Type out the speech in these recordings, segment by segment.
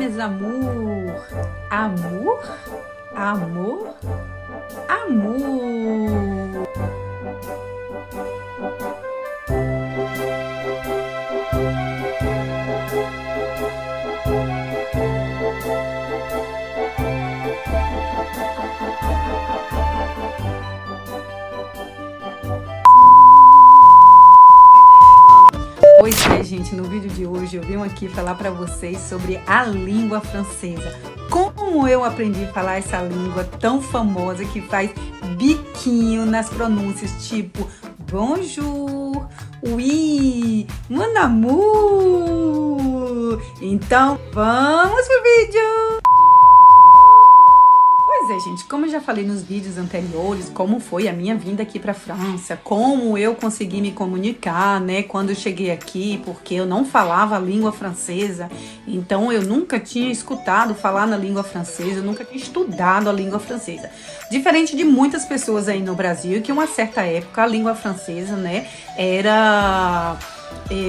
mes amours. Amour? Amor? Amor. Pois é, gente, no vídeo de hoje eu vim aqui falar para vocês sobre a língua francesa. Como eu aprendi a falar essa língua tão famosa que faz biquinho nas pronúncias, tipo bonjour, oui, mon amour. Então, vamos pro vídeo! Pois é, gente, como eu já falei nos vídeos anteriores, como foi a minha vinda aqui pra França, como eu consegui me comunicar, né, quando eu cheguei aqui, porque eu não falava a língua francesa, então eu nunca tinha escutado falar na língua francesa, eu nunca tinha estudado a língua francesa. Diferente de muitas pessoas aí no Brasil, que em uma certa época a língua francesa, né, era...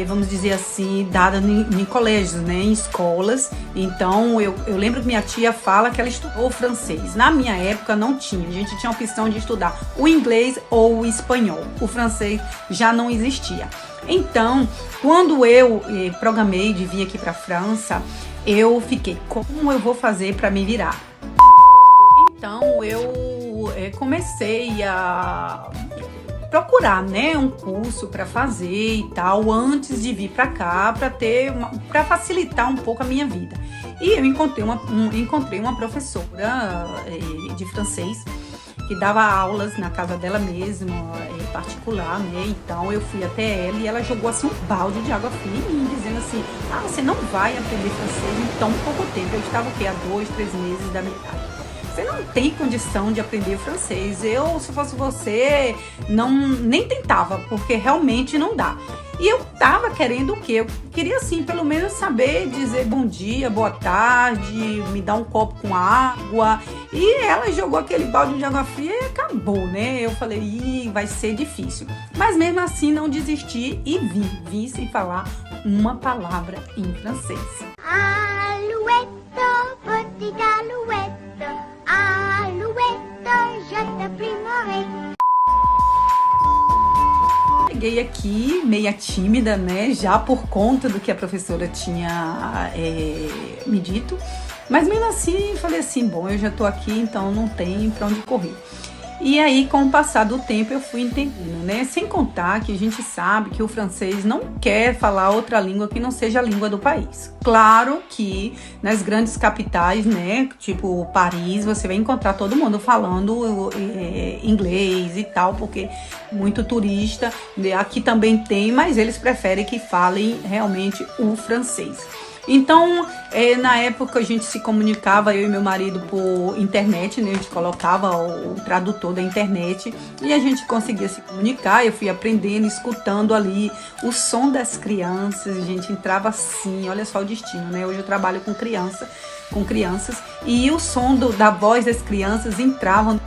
vamos dizer assim, dada em colégios, né, em escolas. Então eu lembro que minha tia fala que ela estudou francês. Na minha época não tinha, a gente tinha a opção de estudar o inglês ou o espanhol. O francês já não existia. Então, quando eu programei de vir aqui para França, eu fiquei, como eu vou fazer para me virar? Então eu comecei a procurar, né, um curso para fazer e tal, antes de vir para cá, para facilitar um pouco a minha vida. E eu encontrei uma professora de francês que dava aulas na casa dela mesma, particular, né? Então eu fui até ela e ela jogou assim um balde de água fria em mim, dizendo assim: ah, você não vai aprender francês em tão pouco tempo. Eu estava o quê? Há 2, 3 meses da minha idade. Você não tem condição de aprender francês. Eu, se fosse você, nem tentava, porque realmente não dá. E eu tava querendo o quê? Eu queria, assim, pelo menos saber dizer bom dia, boa tarde, me dar um copo com água. E ela jogou aquele balde de água fria e acabou, né? Eu falei, ih, vai ser difícil. Mas mesmo assim, não desisti e vim sem falar uma palavra em francês. Alouette, petite alouette. Alouette, je te primerai. Cheguei aqui meia tímida, né, já por conta do que a professora tinha me dito, mas mesmo assim falei assim, bom, eu já tô aqui, então não tem pra onde correr. E aí, com o passar do tempo, eu fui entendendo, né? Sem contar que a gente sabe que o francês não quer falar outra língua que não seja a língua do país. Claro que nas grandes capitais, né? Tipo Paris, você vai encontrar todo mundo falando inglês e tal, porque muito turista. Aqui também tem, mas eles preferem que falem realmente o francês. Então, na época a gente se comunicava, eu e meu marido, por internet, né? A gente colocava o tradutor da internet e a gente conseguia se comunicar. Eu fui aprendendo, escutando ali o som das crianças, a gente entrava assim, olha só o destino, né? Hoje eu trabalho com crianças e o som da voz das crianças entrava.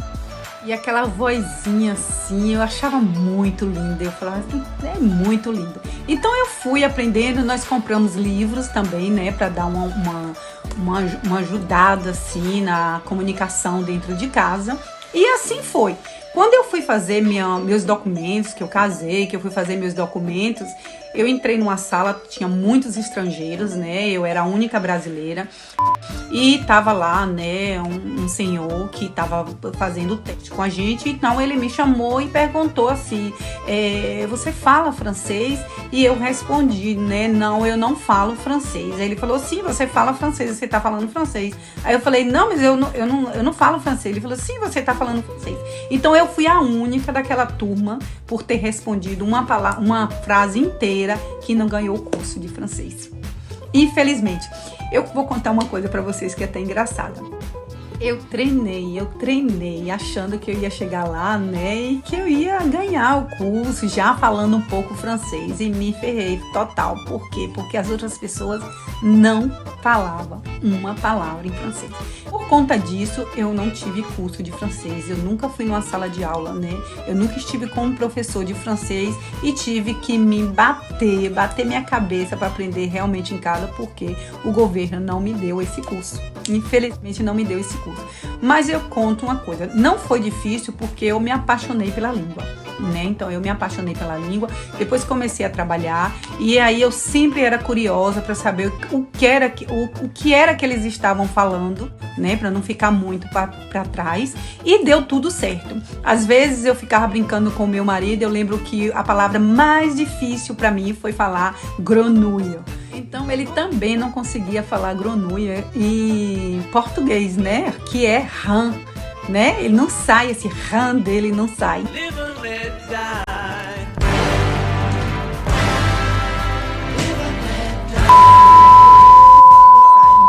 E aquela vozinha assim, eu achava muito linda. Eu falava assim, é muito lindo. Então eu fui aprendendo, nós compramos livros também, né, para dar uma ajudada assim na comunicação dentro de casa. E assim foi. Quando eu fui fazer meus documentos, que eu casei, que eu fui fazer meus documentos, eu entrei numa sala que tinha muitos estrangeiros, né? Eu era a única brasileira. E tava lá, né, um senhor que tava fazendo o teste com a gente. Então ele me chamou e perguntou assim, você fala francês? E eu respondi, né, não, eu não falo francês. Aí ele falou, sim, você fala francês, você tá falando francês. Aí eu falei, não, mas eu não falo francês. Ele falou, sim, você tá falando francês. Então eu fui a única daquela turma por ter respondido uma frase inteira que não ganhou o curso de francês. Infelizmente. Eu vou contar uma coisa pra vocês que é até engraçada. Eu treinei, achando que eu ia chegar lá, né, e que eu ia ganhar o curso, já falando um pouco francês, e me ferrei total. Por quê? Porque as outras pessoas não falavam uma palavra em francês. Por conta disso, eu não tive curso de francês, eu nunca fui numa sala de aula, né, eu nunca estive com um professor de francês e tive que me bater minha cabeça para aprender realmente em casa, porque o governo não me deu esse curso. Infelizmente não me deu esse curso. Mas eu conto uma coisa, não foi difícil porque eu me apaixonei pela língua, né? Então eu me apaixonei pela língua, depois comecei a trabalhar e aí eu sempre era curiosa para saber o que era que eles estavam falando, né? Para não ficar muito para trás, e deu tudo certo. Às vezes eu ficava brincando com o meu marido, eu lembro que a palavra mais difícil para mim foi falar grenouille. Então ele também não conseguia falar grenouille em português, né? Que é rã, né? Ele não sai, esse rã dele não sai.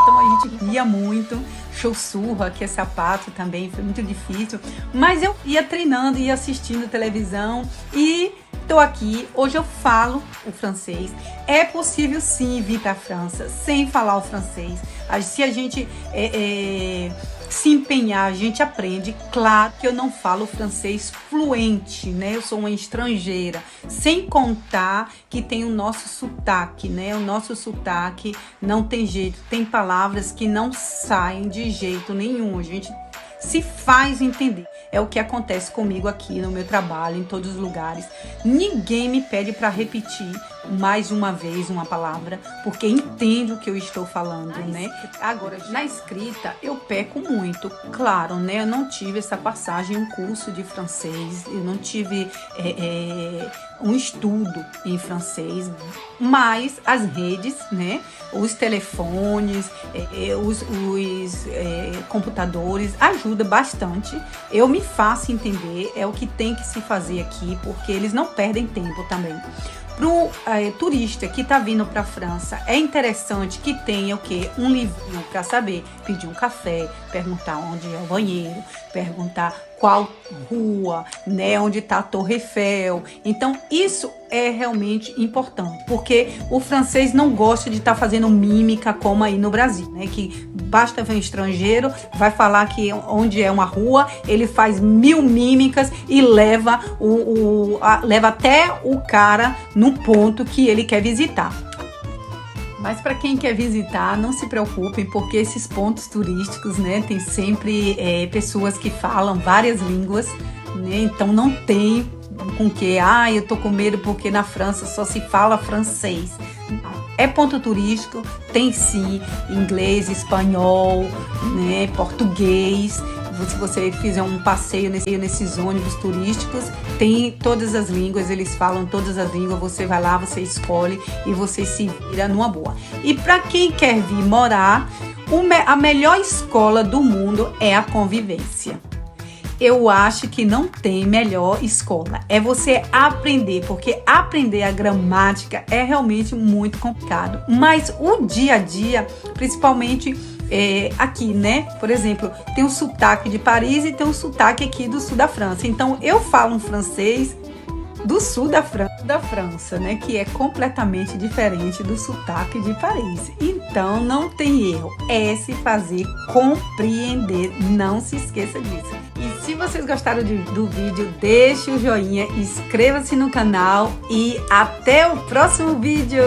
Então a gente ria muito. Chaussure, que é sapato também, foi muito difícil. Mas eu ia treinando, ia assistindo televisão e tô aqui. Hoje eu falo o francês. É possível sim vir para a França sem falar o francês. Se a gente se empenhar, a gente aprende. Claro que eu não falo francês fluente, né? Eu sou uma estrangeira. Sem contar que tem o nosso sotaque, né? O nosso sotaque não tem jeito. Tem palavras que não saem de jeito nenhum. A gente se faz entender. É o que acontece comigo aqui no meu trabalho, em todos os lugares. Ninguém me pede para repetir mais uma vez uma palavra, porque entende o que eu estou falando, né? Agora, na escrita, eu peco muito. Claro, né? Eu não tive essa passagem, um curso de francês, eu não tive um estudo em francês, mas as redes, né? Os telefones, os computadores ajudam bastante. Eu me faço entender, é o que tem que se fazer aqui, porque eles não perdem tempo também. Pro turista que está vindo para a França, é interessante que tenha o quê? Um livrinho para saber pedir um café, perguntar onde é o banheiro, perguntar qual rua, né, onde está a Torre Eiffel. Então, isso é realmente importante, porque o francês não gosta de estar fazendo mímica como aí no Brasil, né, que basta ver um estrangeiro, vai falar que onde é uma rua, ele faz 1000 mímicas e leva até o cara no ponto que ele quer visitar. Mas para quem quer visitar, não se preocupem, porque esses pontos turísticos, né, tem sempre pessoas que falam várias línguas, né, então não tem com que, eu tô com medo porque na França só se fala francês. É ponto turístico, tem sim inglês, espanhol, né, português. Se você fizer um passeio nesses ônibus turísticos, tem todas as línguas, eles falam todas as línguas, você vai lá, você escolhe e você se vira numa boa. E para quem quer vir morar, a melhor escola do mundo é a convivência. Eu acho que não tem melhor escola. É você aprender, porque aprender a gramática é realmente muito complicado. Mas o dia a dia, principalmente aqui, né? Por exemplo, tem o sotaque de Paris e tem o sotaque aqui do sul da França. Então, eu falo um francês do sul da França, né? Que é completamente diferente do sotaque de Paris. Então, não tem erro. É se fazer compreender. Não se esqueça disso. E se vocês gostaram do vídeo, deixe o joinha, inscreva-se no canal e até o próximo vídeo!